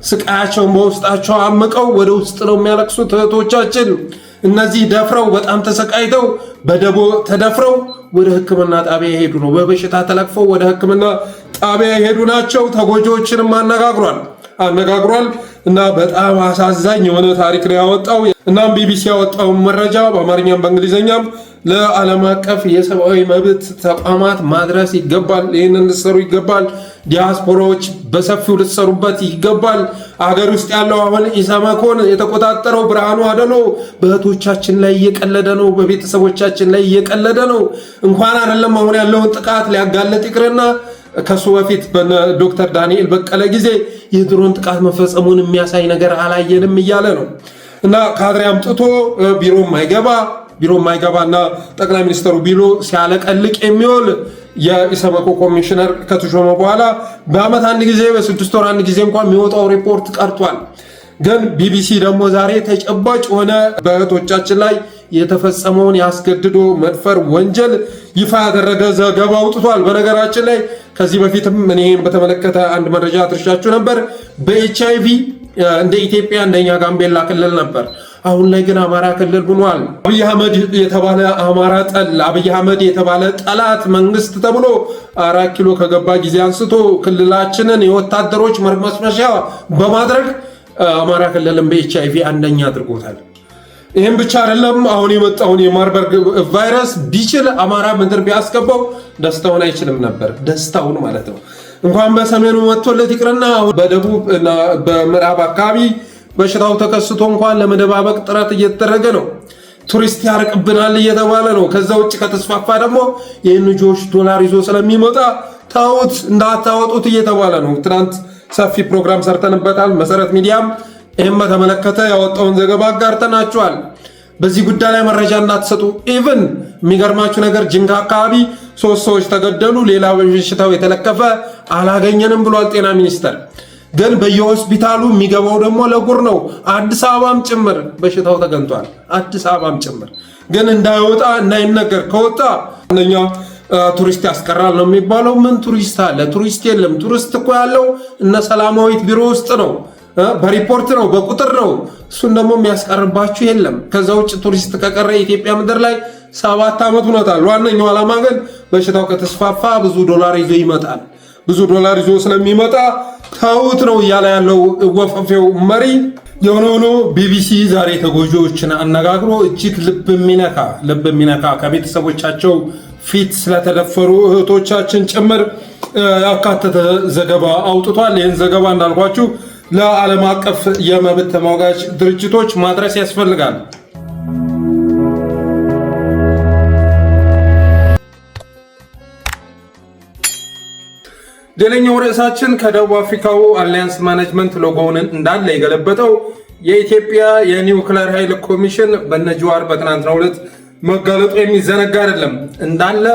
ስቃያቸውን በውስጣቸው አምቀው ወደ ውስጥ ነው የሚያለቅሱት እህቶቻችን። እነዚህ ደፍረው በጣም ተሰቃይተው በደቦ ተደፍረው ወደ ሕክምና ጣቢያ የሄዱ ነው። በበሽታ ተለቅፈው ወደ ሕክምና ጣቢያ የሄዱ ናቸው። ተጎጂዎችንም አነጋግሯል እና በጣም አሳዛኝ የሆነ ታሪክ ነው ያወጣው። እናም ቢቢሲ ያወጣውን መረጃ በአማርኛም በእንግሊዝኛም ለዓለም አቀፍ የሰብአዊ መብት ተቋማት ማድረስ ይገባል። ይህንን ልትሰሩ ይገባል። ዲያስፖራዎች በሰፊው ልትሰሩበት ይገባል። አገር ውስጥ ያለው አሁን ኢሰመኮን የተቆጣጠረው ብርሃኑ አደሎ በእህቶቻችን ላይ እየቀለደ ነው፣ በቤተሰቦቻችን ላይ እየቀለደ ነው። እንኳን አይደለም አሁን ያለውን ጥቃት ሊያጋለጥ ይቅርና ከሱ በፊት በዶክተር ዳንኤል በቀለ ጊዜ የድሮን ጥቃት መፈጸሙን የሚያሳይ ነገር አላየንም እያለ ነው። እና ካድሬ አምጥቶ ቢሮ ማይገባና ጠቅላይ ሚኒስትሩ ቢሮ ሲያለቀልቅ የሚውል የኢሰመኮ ኮሚሽነር ከተሾመ በኋላ በአመት አንድ ጊዜ በ6 ወር አንድ ጊዜ እንኳን የሚወጣው ሪፖርት ቀርቷል። ግን ቢቢሲ ደግሞ ዛሬ ተጨባጭ ሆነ በእህቶቻችን ላይ የተፈጸመውን ያስገድዶ መድፈር ወንጀል ይፋ ያደረገ ዘገባ አውጥቷል። በነገራችን ላይ ከዚህ በፊትም እኔን በተመለከተ አንድ መረጃ አድርሻችሁ ነበር። በኤችአይቪ እንደ ኢትዮጵያ እንደኛ ጋምቤላ ክልል ነበር። አሁን ላይ ግን አማራ ክልል ሆኗል። አብይ አህመድ የተባለ አማራ ጠል፣ አብይ አህመድ የተባለ ጠላት መንግስት ተብሎ 4 ኪሎ ከገባ ጊዜ አንስቶ ክልላችንን የወታደሮች መርመስመሻ በማድረግ አማራ ክልልን በኤችአይቪ አንደኛ አድርጎታል። ይህም ብቻ አይደለም። አሁን የመጣውን የማርበርግ ቫይረስ ቢችል አማራ ምድር ቢያስገባው ደስታውን አይችልም ነበር። ደስታውን ማለት ነው። እንኳን በሰሜኑ መጥቶለት ይቅርና በደቡብ እና በምዕራብ አካባቢ በሽታው ተከስቶ እንኳን ለመደባበቅ ጥረት እየተደረገ ነው። ቱሪስት ያርቅብናል እየተባለ ነው። ከዛ ውጭ ከተስፋፋ ደግሞ የኤንጂኦዎች ዶላር ይዞ ስለሚመጣ ታውት እንዳታወጡት እየተባለ ነው። ትናንት ሰፊ ፕሮግራም ሰርተንበታል። መሰረት ሚዲያም ይህም በተመለከተ ያወጣውን ዘገባ አጋርተናችኋል። በዚህ ጉዳይ ላይ መረጃ እንዳትሰጡ። ኢቭን የሚገርማችሁ ነገር ጅንካ አካባቢ 3 ሰዎች ተገደሉ፣ ሌላ በሽታው የተለከፈ አላገኘንም ብሏል ጤና ሚኒስቴር። ግን በየሆስፒታሉ የሚገባው ደግሞ ለጉር ነው። አዲስ አበባም ጭምር በሽታው ተገኝቷል። አዲስ አበባም ጭምር ግን እንዳይወጣ እንዳይነገር ከወጣ አንደኛ ቱሪስት ያስቀራል ነው የሚባለው። ምን ቱሪስት አለ? ቱሪስት የለም። ቱሪስት እኮ ያለው እነ ሰላማዊት ቢሮ ውስጥ ነው፣ በሪፖርት ነው፣ በቁጥር ነው። እሱን ደግሞ የሚያስቀርባችሁ የለም። ከዛ ውጭ ቱሪስት ከቀረ የኢትዮጵያ ምድር ላይ 7 ዓመት ሆኖታል። ዋነኛው ዓላማ ግን በሽታው ከተስፋፋ ብዙ ዶላር ይዞ ይመጣል። ብዙ ዶላር ይዞ ስለሚመጣ ታውት ነው እያለ ያለው ወፈፌው መሪ። የሆነ ሆኖ ቢቢሲ ዛሬ ተጎጂዎችን አነጋግሮ እጅግ ልብ የሚነካ ከቤተሰቦቻቸው ፊት ስለተደፈሩ እህቶቻችን ጭምር ያካተተ ዘገባ አውጥቷል። ይህን ዘገባ እንዳልኳችሁ ለዓለም አቀፍ የመብት ተሟጋች ድርጅቶች ማድረስ ያስፈልጋል። ሌላኛው ርዕሳችን ከደቡብ አፍሪካው አሊያንስ ማኔጅመንት ሎጎውን እንዳለ የገለበጠው የኢትዮጵያ የኒውክሌር ኃይል ኮሚሽን በነጅዋር በትናንትናው ዕለት መጋለጡ የሚዘነጋ አይደለም። እንዳለ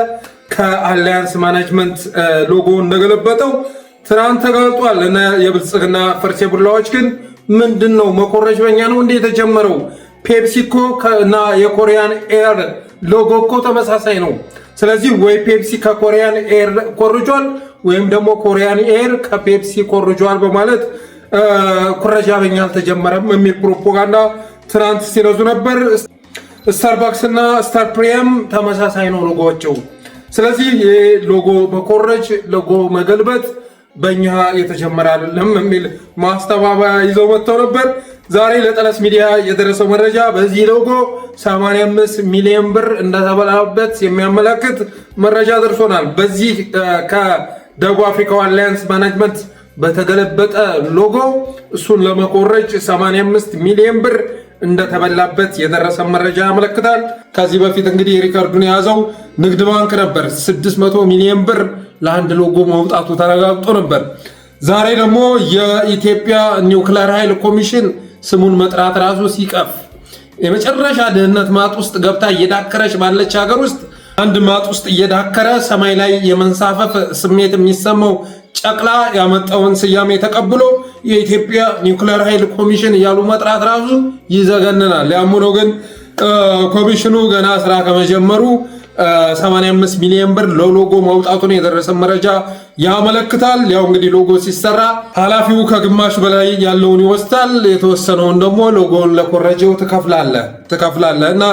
ከአሊያንስ ማኔጅመንት ሎጎ እንደገለበጠው ትናንት ተጋልጧል። እና የብልጽግና ፈርሴ ቡላዎች ግን ምንድነው መኮረጅ በእኛ ነው እንዴ የተጀመረው? ፔፕሲኮ እና የኮሪያን ኤር ሎጎ እኮ ተመሳሳይ ነው። ስለዚህ ወይ ፔፕሲ ከኮሪያን ኤር ኮርጇል ወይም ደግሞ ኮሪያን ኤር ከፔፕሲ ኮርጇል በማለት ኩረጃ በኛ አልተጀመረም የሚል ፕሮፓጋንዳ ትናንት ሲነዙ ነበር። ስታርባክስ እና ስታር ፕሪየም ተመሳሳይ ነው ሎጎቸው። ስለዚህ ይሄ ሎጎ መኮረጅ፣ ሎጎ መገልበጥ በእኛ የተጀመረ አይደለም የሚል ማስተባበያ ይዘው መጥተው ነበር። ዛሬ ለጠለስ ሚዲያ የደረሰው መረጃ በዚህ ሎጎ 85 ሚሊዮን ብር እንደተበላበት የሚያመለክት መረጃ ደርሶናል። በዚህ ከደቡብ አፍሪካው አሊያንስ ማኔጅመንት በተገለበጠ ሎጎ እሱን ለመኮረጅ 85 ሚሊዮን ብር እንደተበላበት የደረሰ መረጃ ያመለክታል። ከዚህ በፊት እንግዲህ ሪከርዱን የያዘው ንግድ ባንክ ነበር። 600 ሚሊዮን ብር ለአንድ ሎጎ መውጣቱ ተረጋግጦ ነበር። ዛሬ ደግሞ የኢትዮጵያ ኒውክሌር ኃይል ኮሚሽን ስሙን መጥራት ራሱ ሲቀፍ የመጨረሻ ድህነት ማጥ ውስጥ ገብታ እየዳከረች ባለች ሀገር ውስጥ አንድ ማጥ ውስጥ እየዳከረ ሰማይ ላይ የመንሳፈፍ ስሜት የሚሰማው ጨቅላ ያመጣውን ስያሜ ተቀብሎ የኢትዮጵያ ኒውክሌር ኃይል ኮሚሽን እያሉ መጥራት ራሱ ይዘገንናል። ያም ሆኖ ግን ኮሚሽኑ ገና ስራ ከመጀመሩ 85 ሚሊዮን ብር ለሎጎ ማውጣቱን የደረሰ መረጃ ያመለክታል። ያው እንግዲህ ሎጎ ሲሰራ ኃላፊው ከግማሽ በላይ ያለውን ይወስዳል፣ የተወሰነውን ደግሞ ሎጎውን ለኮረጀው ትከፍላለህ እና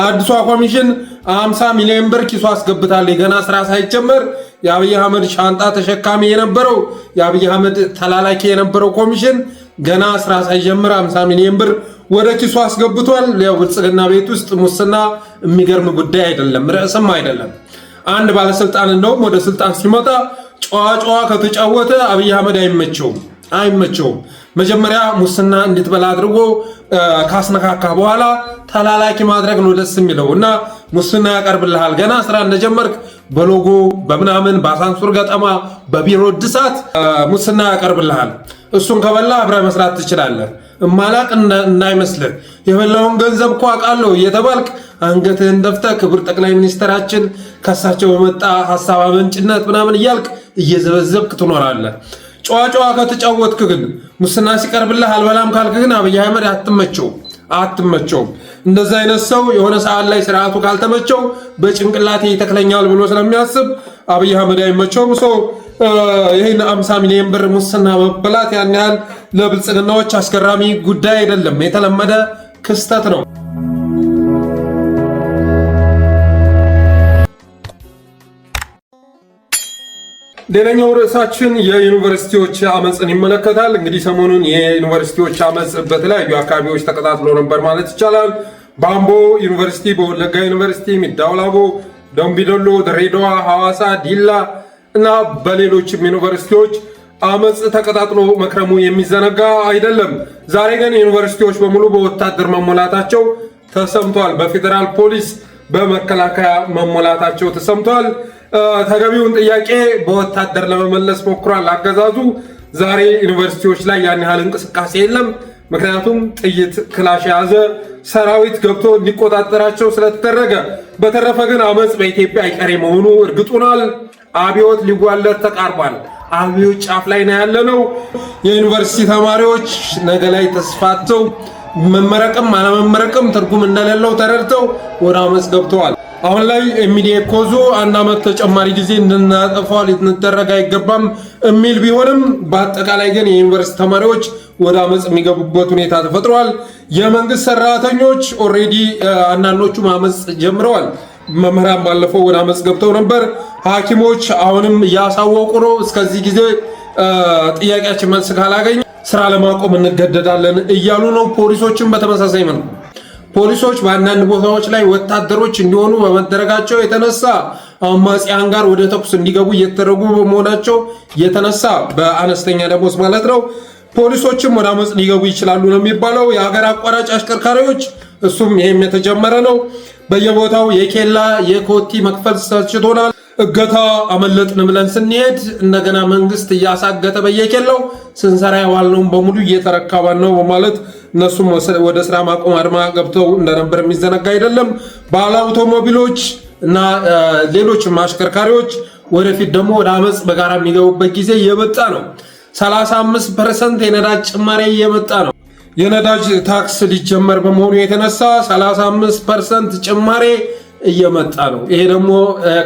አዲሷ ኮሚሽን 50 ሚሊዮን ብር ኪሱ አስገብታለች። ገና ስራ ሳይጀመር የአብይ አህመድ ሻንጣ ተሸካሚ የነበረው የአብይ አህመድ ተላላኪ የነበረው ኮሚሽን ገና ስራ ሳይጀምር 50 ሚሊዮን ብር ወደ ኪሱ አስገብቷል። ያው ብልጽግና ቤት ውስጥ ሙስና የሚገርም ጉዳይ አይደለም፣ ርዕስም አይደለም። አንድ ባለስልጣን እንደውም ወደ ስልጣን ሲመጣ ጨዋ ከተጫወተ አብይ አህመድ አይመቸውም። መጀመሪያ ሙስና እንድትበላ አድርጎ ካስነካካ በኋላ ተላላኪ ማድረግ ነው ደስ የሚለው እና ሙስና ያቀርብልሃል። ገና ስራ እንደጀመርክ በሎጎ በምናምን በአሳንሱር ገጠማ በቢሮ እድሳት ሙስና ያቀርብልሃል። እሱን ከበላ አብረህ መስራት ትችላለህ። እማላቅ እንዳይመስልህ የበላውን ገንዘብ እኮ አውቃለሁ እየተባልክ አንገትህን ደፍተህ ክቡር ጠቅላይ ሚኒስትራችን ከሳቸው በመጣ ሀሳብ አመንጭነት ምናምን እያልክ እየዘበዘብክ ትኖራለህ። ጨዋ ከተጫወትክ ግን ሙስና ሲቀርብልህ አልበላም ካልክ ግን አብይ አህመድ አትመቸውም። እንደዛ አይነት ሰው የሆነ ሰዓት ላይ ስርዓቱ ካልተመቸው በጭንቅላቴ ይተክለኛል ብሎ ስለሚያስብ አብይ አህመድ አይመቸውም። ሰው ይህን 50 ሚሊዮን ብር ሙስና መበላት ያን ያህል ለብልጽግናዎች አስገራሚ ጉዳይ አይደለም፣ የተለመደ ክስተት ነው። ሌላኛው ርዕሳችን የዩኒቨርሲቲዎች አመፅን ይመለከታል። እንግዲህ ሰሞኑን የዩኒቨርሲቲዎች አመፅ በተለያዩ አካባቢዎች ተቀጣጥሎ ነበር ማለት ይቻላል። በአምቦ ዩኒቨርሲቲ፣ በወለጋ ዩኒቨርሲቲ፣ ሚዳውላቦ፣ ደምቢዶሎ፣ ድሬዳዋ፣ ሐዋሳ፣ ዲላ እና በሌሎችም ዩኒቨርሲቲዎች አመፅ ተቀጣጥሎ መክረሙ የሚዘነጋ አይደለም። ዛሬ ግን ዩኒቨርሲቲዎች በሙሉ በወታደር መሞላታቸው ተሰምቷል። በፌዴራል ፖሊስ፣ በመከላከያ መሞላታቸው ተሰምቷል። ተገቢውን ጥያቄ በወታደር ለመመለስ ሞክሯል አገዛዙ። ዛሬ ዩኒቨርሲቲዎች ላይ ያን ያህል እንቅስቃሴ የለም። ምክንያቱም ጥይት ክላሽ የያዘ ሰራዊት ገብቶ እንዲቆጣጠራቸው ስለተደረገ። በተረፈ ግን አመፅ በኢትዮጵያ አይቀሬ መሆኑ እርግጥ ሆኗል። አብዮት ሊጓለድ ተቃርቧል። አብዮት ጫፍ ላይ ነው ያለነው። የዩኒቨርሲቲ ተማሪዎች ነገ ላይ ተስፋቸው መመረቅም አለመመረቅም ትርጉም እንደሌለው ተረድተው ወደ አመፅ ገብተዋል። አሁን ላይ ኢሚዲየት ኮዙ 1 ዓመት ተጨማሪ ጊዜ እንድናጠፋው ሊደረግ አይገባም የሚል ቢሆንም በአጠቃላይ ግን የዩኒቨርሲቲ ተማሪዎች ወደ አመፅ የሚገቡበት ሁኔታ ተፈጥሯል። የመንግስት ሰራተኞች ኦሬዲ አንዳንዶቹ አመፅ ጀምረዋል። መምህራን ባለፈው ወደ አመፅ ገብተው ነበር። ሐኪሞች አሁንም እያሳወቁ ነው። እስከዚህ ጊዜ ጥያቄያችን መልስ ካላገኘ ስራ ለማቆም እንገደዳለን እያሉ ነው። ፖሊሶችም በተመሳሳይ መልኩ ፖሊሶች በአንዳንድ ቦታዎች ላይ ወታደሮች እንዲሆኑ በመደረጋቸው የተነሳ አማጽያን ጋር ወደ ተኩስ እንዲገቡ እየተደረጉ በመሆናቸው የተነሳ በአነስተኛ ደሞዝ ማለት ነው ፖሊሶችም ወደ አመፅ ሊገቡ ይችላሉ ነው የሚባለው። የሀገር አቋራጭ አሽከርካሪዎች እሱም ይሄም የተጀመረ ነው። በየቦታው የኬላ የኮቲ መክፈል ሰልችቶናል። እገታ አመለጥን ብለን ስንሄድ እንደገና መንግስት እያሳገተ በየኬላው ስንሰራ የዋልነውን በሙሉ እየተረካባን ነው በማለት እነሱም ወደ ስራ ማቆም አድማ ገብተው እንደነበር የሚዘነጋ አይደለም። ባለ አውቶሞቢሎች እና ሌሎችም አሽከርካሪዎች ወደፊት ደግሞ ወደ አመፅ በጋራ የሚገቡበት ጊዜ እየመጣ ነው። 35% የነዳጅ ጭማሪ እየመጣ ነው። የነዳጅ ታክስ ሊጀመር በመሆኑ የተነሳ 35% ጭማሪ እየመጣ ነው። ይሄ ደግሞ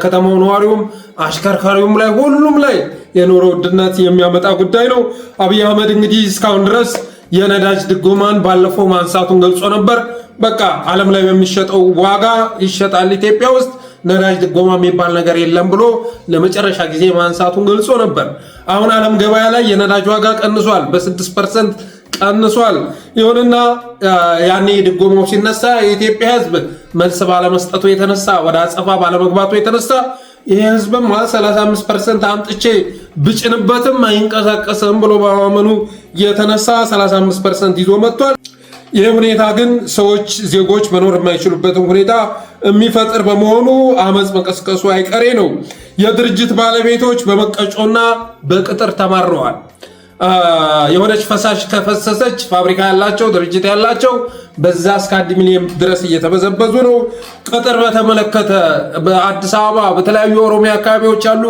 ከተማው ነዋሪውም አሽከርካሪውም ላይ ሁሉም ላይ የኑሮ ውድነት የሚያመጣ ጉዳይ ነው። አብይ አህመድ እንግዲህ እስካሁን ድረስ የነዳጅ ድጎማን ባለፈው ማንሳቱን ገልጾ ነበር። በቃ ዓለም ላይ በሚሸጠው ዋጋ ይሸጣል፣ ኢትዮጵያ ውስጥ ነዳጅ ድጎማ የሚባል ነገር የለም ብሎ ለመጨረሻ ጊዜ ማንሳቱን ገልጾ ነበር። አሁን ዓለም ገበያ ላይ የነዳጅ ዋጋ ቀንሷል፣ በ6% ቀንሷል። ይሁንና ያኔ ድጎማው ሲነሳ የኢትዮጵያ ሕዝብ መልስ ባለመስጠቱ የተነሳ ወደ አጸፋ ባለመግባቱ የተነሳ ይሄ ሕዝብም 35% አምጥቼ ብጭንበትም አይንቀሳቀስም ብሎ በማመኑ የተነሳ 35% ይዞ መጥቷል። ይህ ሁኔታ ግን ዜጎች መኖር የማይችሉበትን ሁኔታ የሚፈጥር በመሆኑ አመፅ መቀስቀሱ አይቀሬ ነው። የድርጅት ባለቤቶች በመቀጮና በቅጥር ተማረዋል። የሆነች ፈሳሽ ከፈሰሰች ፋብሪካ ያላቸው ድርጅት ያላቸው በዛ እስከ 1 ሚሊዮን ድረስ እየተበዘበዙ ነው። ቅጥር በተመለከተ በአዲስ አበባ በተለያዩ ኦሮሚያ አካባቢዎች ያሉ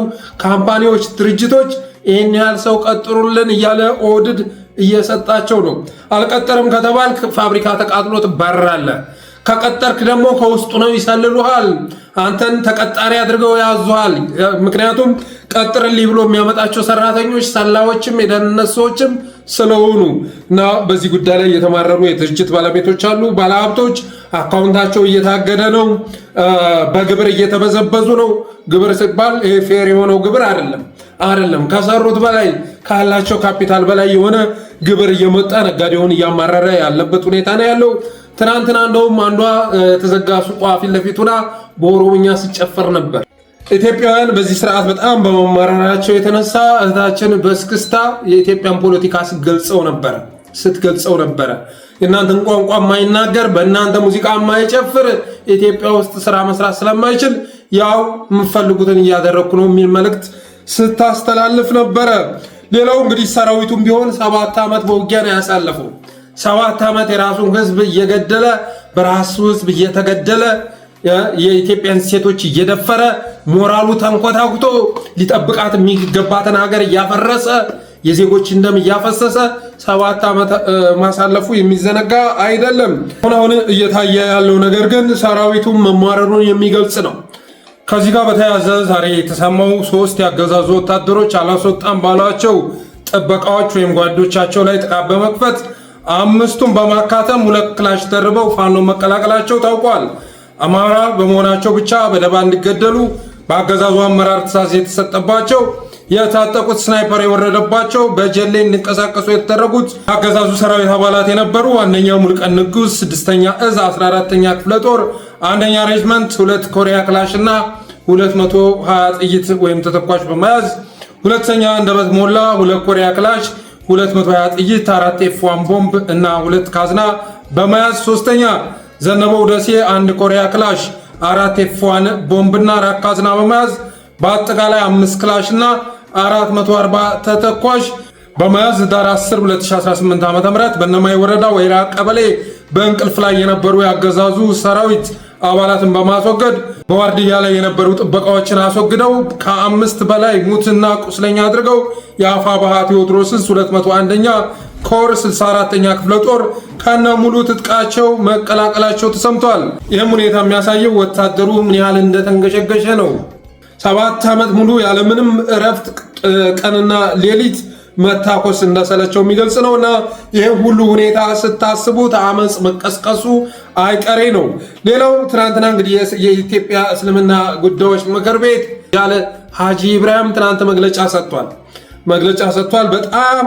ካምፓኒዎች፣ ድርጅቶች ይህን ያህል ሰው ቀጥሩልን እያለ ኦድድ እየሰጣቸው ነው። አልቀጠርም ከተባልክ ፋብሪካ ተቃጥሎ ትባረራለህ። ከቀጠርክ ደግሞ ከውስጡ ነው ይሰልሉሃል። አንተን ተቀጣሪ አድርገው ያዙሃል። ምክንያቱም ቀጥርልኝ ብሎ የሚያመጣቸው ሰራተኞች ሰላዮችም የደህንነት ሰዎችም ስለሆኑ እና በዚህ ጉዳይ ላይ የተማረሩ የድርጅት ባለቤቶች አሉ። ባለሀብቶች አካውንታቸው እየታገደ ነው። በግብር እየተበዘበዙ ነው። ግብር ሲባል ይሄ ፌር የሆነው ግብር አይደለም። ከሰሩት በላይ ካላቸው ካፒታል በላይ የሆነ ግብር እየመጣ ነጋዴውን እያማረረ ያለበት ሁኔታ ነው ያለው። ትናንትና እንደውም አንዷ ተዘጋ ሱቋ ፊት ለፊት ሆና በኦሮምኛ ሲጨፈር ነበር። ኢትዮጵያውያን በዚህ ስርዓት በጣም በመማረራቸው የተነሳ እህታችን በስክስታ የኢትዮጵያን ፖለቲካ ስትገልጸው ነበረ። የእናንተን ቋንቋ የማይናገር በእናንተ ሙዚቃ የማይጨፍር ኢትዮጵያ ውስጥ ስራ መስራት ስለማይችል ያው የምፈልጉትን እያደረኩ ነው የሚል መልእክት ስታስተላልፍ ነበረ። ሌላው እንግዲህ ሰራዊቱም ቢሆን 7 ዓመት በውጊያ ነው ያሳለፈው። 7 ዓመት የራሱን ህዝብ እየገደለ በራሱ ህዝብ እየተገደለ የኢትዮጵያን ሴቶች እየደፈረ ሞራሉ ተንኮታኩቶ ሊጠብቃት የሚገባትን ሀገር እያፈረሰ የዜጎችን ደም እያፈሰሰ 7 ዓመት ማሳለፉ የሚዘነጋ አይደለም። አሁን እየታየ ያለው ነገር ግን ሰራዊቱን መማረሩን የሚገልጽ ነው። ከዚህ ጋር በተያያዘ ዛሬ የተሰማው 3 ያገዛዙ ወታደሮች አላስወጣም ባሏቸው ጥበቃዎች ወይም ጓዶቻቸው ላይ ጥቃት በመክፈት 5ቱን በማካተም 2 ክላሽ ደርበው ፋኖ መቀላቀላቸው ታውቋል። አማራ በመሆናቸው ብቻ በደባ እንዲገደሉ በአገዛዙ አመራር ትዕዛዝ የተሰጠባቸው የታጠቁት ስናይፐር የወረደባቸው በጀሌ እንዲንቀሳቀሱ የተደረጉት አገዛዙ ሰራዊት አባላት የነበሩ አንደኛው ሙልቀን ንጉስ 6ኛ እዝ 14ኛ ክፍለ ጦር 1ኛ ሬጅመንት 2 ኮሪያ ክላሽ እና 220 ጥይት ወይም ተተኳሽ በመያዝ፣ ሁለተኛ እንደበት ሞላ 2 ኮሪያ ክላሽ 220 ጥይት 4 ኤፍ1 ቦምብ እና 2 ካዝና በመያዝ፣ ሶስተኛ ዘነበው ደሴ 1 ኮሪያ ክላሽ 4 ኤፍ1 ቦምብና 4 ካዝና በመያዝ በአጠቃላይ 5 ክላሽ እና 440 ተተኳሽ በመያዝ ዳር 10 2018 ዓ.ም በእነማይ ወረዳ ወይራ ቀበሌ በእንቅልፍ ላይ የነበሩ ያገዛዙ ሰራዊት አባላትን በማስወገድ በዋርድያ ላይ የነበሩ ጥበቃዎችን አስወግደው ከ5 በላይ ሙትና ቁስለኛ አድርገው የአፋብኃ ቴዎድሮስ 201ኛ ኮር 64ኛ ክፍለ ጦር ከነ ሙሉ ትጥቃቸው መቀላቀላቸው ተሰምቷል። ይህም ሁኔታ የሚያሳየው ወታደሩ ምን ያህል እንደተንገሸገሸ ነው። 7 ዓመት ሙሉ ያለምንም እረፍት ቀንና ሌሊት መታኮስ እንደሰለቸው የሚገልጽ ነውና ይህ ሁሉ ሁኔታ ስታስቡት አመጽ መቀስቀሱ አይቀሬ ነው። ሌላው ትናንትና እንግዲህ የኢትዮጵያ እስልምና ጉዳዮች ምክር ቤት ያለ ሀጂ ኢብራሂም ትናንት መግለጫ ሰጥቷል። በጣም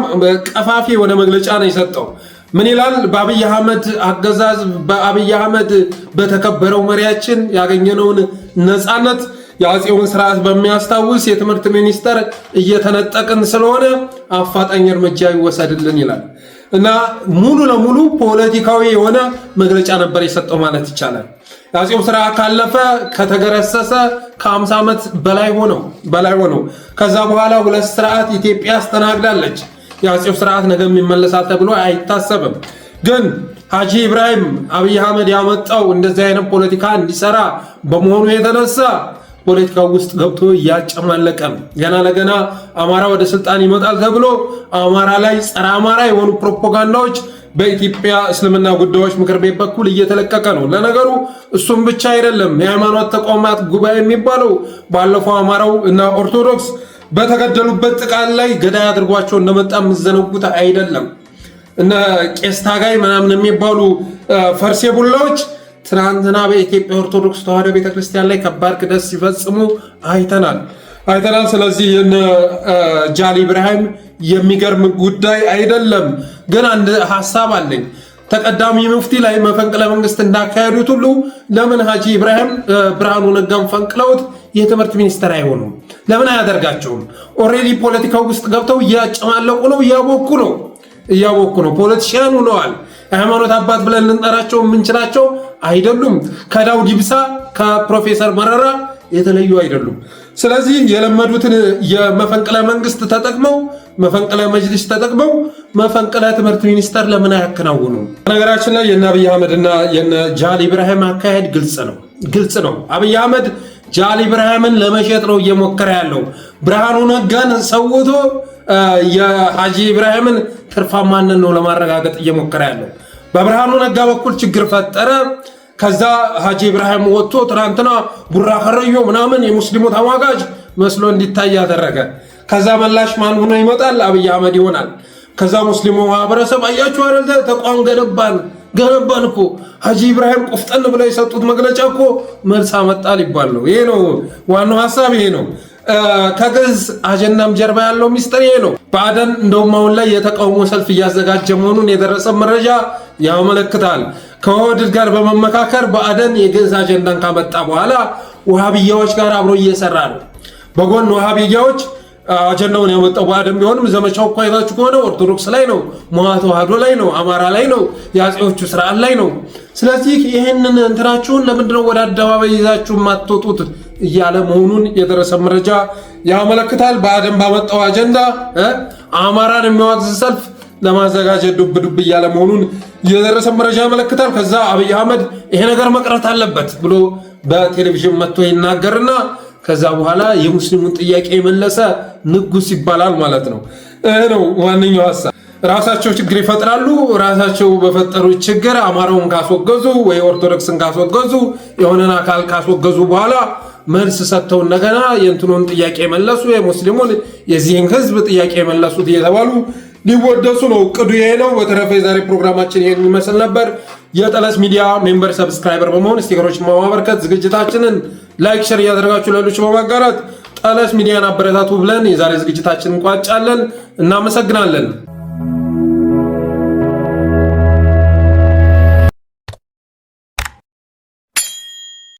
ቀፋፊ የሆነ መግለጫ ነው የሰጠው። ምን ይላል? በአብይ አህመድ አገዛዝ በአብይ አህመድ በተከበረው መሪያችን ያገኘነውን ነፃነት የአፄውን ስርዓት በሚያስታውስ የትምህርት ሚኒስቴር እየተነጠቅን ስለሆነ አፋጣኝ እርምጃ ይወሰድልን ይላል እና ሙሉ ለሙሉ ፖለቲካዊ የሆነ መግለጫ ነበር የሰጠው ማለት ይቻላል። የአፄው ስርዓት ካለፈ ከተገረሰሰ ከ50 ዓመት በላይ ሆነው ከዛ በኋላ 2 ስርዓት ኢትዮጵያ አስተናግዳለች። የአፄው ስርዓት ነገ የሚመለሳል ተብሎ አይታሰብም። ግን ሀጂ ኢብራሂም አብይ አህመድ ያመጣው እንደዚህ አይነት ፖለቲካ እንዲሰራ በመሆኑ የተነሳ ፖለቲካው ውስጥ ገብቶ እያጨማለቀ ገና ለገና አማራ ወደ ስልጣን ይመጣል ተብሎ አማራ ላይ ጸረ አማራ የሆኑ ፕሮፓጋንዳዎች በኢትዮጵያ እስልምና ጉዳዮች ምክር ቤት በኩል እየተለቀቀ ነው። ለነገሩ እሱም ብቻ አይደለም። የሃይማኖት ተቋማት ጉባኤ የሚባለው ባለፈው አማራው እና ኦርቶዶክስ በተገደሉበት ጥቃት ላይ ገዳይ አድርጓቸው እንደመጣ የምዘነጉት አይደለም። እነ ቄስ ታጋይ ምናምን የሚባሉ ፈርሴ ቡላዎች ትናንትና በኢትዮጵያ ኦርቶዶክስ ተዋሕዶ ቤተክርስቲያን ላይ ከባድ ክደት ሲፈጽሙ አይተናል። ስለዚህ የነ ጃሊ ኢብራሂም የሚገርም ጉዳይ አይደለም። ግን አንድ ሐሳብ አለኝ። ተቀዳሚ ሙፍቲ ላይ መፈንቅለ መንግስት እንዳካሄዱት ሁሉ ለምን ሀጂ ኢብራሂም ብርሃኑ ነጋን ፈንቅለውት የትምህርት ሚኒስትር አይሆኑም? ለምን አያደርጋቸውም? ኦሬዲ ፖለቲካው ውስጥ ገብተው እያጨማለቁ ነው፣ እያቦኩ ነው። ፖለቲሽያን ሆነዋል። የሃይማኖት አባት ብለን ልንጠራቸው የምንችላቸው አይደሉም። ከዳውድ ኢብሳ ከፕሮፌሰር መረራ የተለዩ አይደሉም። ስለዚህ የለመዱትን የመፈንቅለ መንግስት ተጠቅመው መፈንቅለ መጅሊስ ተጠቅመው መፈንቅለ ትምህርት ሚኒስቴር ለምን አያከናውኑ? ነገራችን ላይ የነ አብይ አህመድና የነ ጃሊ ኢብራሂም አካሄድ ግልጽ ነው። አብይ አህመድ ጃሊ ኢብራሂምን ለመሸጥ ነው እየሞከረ ያለው። ብርሃኑ ነጋን ሰውቶ የሀጂ ኢብራሂምን ትርፋማነት ነው ለማረጋገጥ እየሞከረ ያለው። በብርሃኑ ነጋ በኩል ችግር ፈጠረ። ከዛ ሀጂ ኢብራሂም ወጥቶ ትናንትና ቡራ ከረዮ ምናምን የሙስሊሙ ተሟጋጅ መስሎ እንዲታይ ያደረገ። ከዛ መላሽ ማን ሆኖ ይመጣል? አብይ አህመድ ይሆናል። ከዛ ሙስሊሙ ማህበረሰብ አያችሁ አይደል ተቋም ገነባን እኮ ሀጂ ኢብራሂም ቆፍጠን ብለው የሰጡት መግለጫ እኮ መልስ አመጣል ይባል ነው። ይሄ ነው ዋናው ሐሳብ፣ ይሄ ነው። ከግዕዝ አጀንዳም ጀርባ ያለው ሚስጥር ይሄ ነው። ብአዴን እንደውም አሁን ላይ የተቃውሞ ሰልፍ እያዘጋጀ መሆኑን የደረሰ መረጃ ያመለክታል። ከኦህዴድ ጋር በመመካከር ብአዴን የግዕዝ አጀንዳን ካመጣ በኋላ ወሃቢያዎች ጋር አብሮ እየሰራ ነው። በጎን ወሃቢያዎች አጀንዳውን ያመጣው ባዕድም ቢሆንም ዘመቻው እኮ አይታችሁ ከሆነ ኦርቶዶክስ ላይ ነው፣ መዋ ተዋህዶ ላይ ነው፣ አማራ ላይ ነው፣ የአፄዎቹ ስርዓት ላይ ነው። ስለዚህ ይህንን እንትናችሁን ለምንድነው ወደ አደባባይ ይዛችሁ የማትወጡት እያለ መሆኑን የደረሰ መረጃ ያመለክታል። ባዕድም ባመጣው አጀንዳ አማራን የሚያወግዝ ሰልፍ ለማዘጋጀት ዱብ ዱብ እያለ መሆኑን የደረሰ መረጃ ያመለክታል። ከዛ አብይ አህመድ ይሄ ነገር መቅረት አለበት ብሎ በቴሌቪዥን መጥቶ ይናገርና ከዛ በኋላ የሙስሊሙን ጥያቄ የመለሰ ንጉስ ይባላል ማለት ነው። ነው ዋነኛው ሐሳብ። ራሳቸው ችግር ይፈጥራሉ። ራሳቸው በፈጠሩት ችግር አማራውን ካስወገዙ ወይ ኦርቶዶክስን ካስወገዙ የሆነን አካል ካስወገዙ በኋላ መልስ ሰጥተው እንደገና የእንትኑን ጥያቄ የመለሱ የሙስሊሙን የዚህን ህዝብ ጥያቄ የመለሱት እየተባሉ ሊወደሱ ነው። እቅዱ ይሄ ነው። በተረፈ የዛሬ ፕሮግራማችን ይሄን የሚመስል ነበር። የጠለስ ሚዲያ ሜምበር ሰብስክራይበር በመሆን ስቲከሮችን በማበርከት ዝግጅታችንን ላይክ፣ ሼር እያደረጋችሁ ለሌሎች በማጋራት ጠለስ ሚዲያን አበረታቱ ብለን የዛሬ ዝግጅታችንን እንቋጫለን። እናመሰግናለን።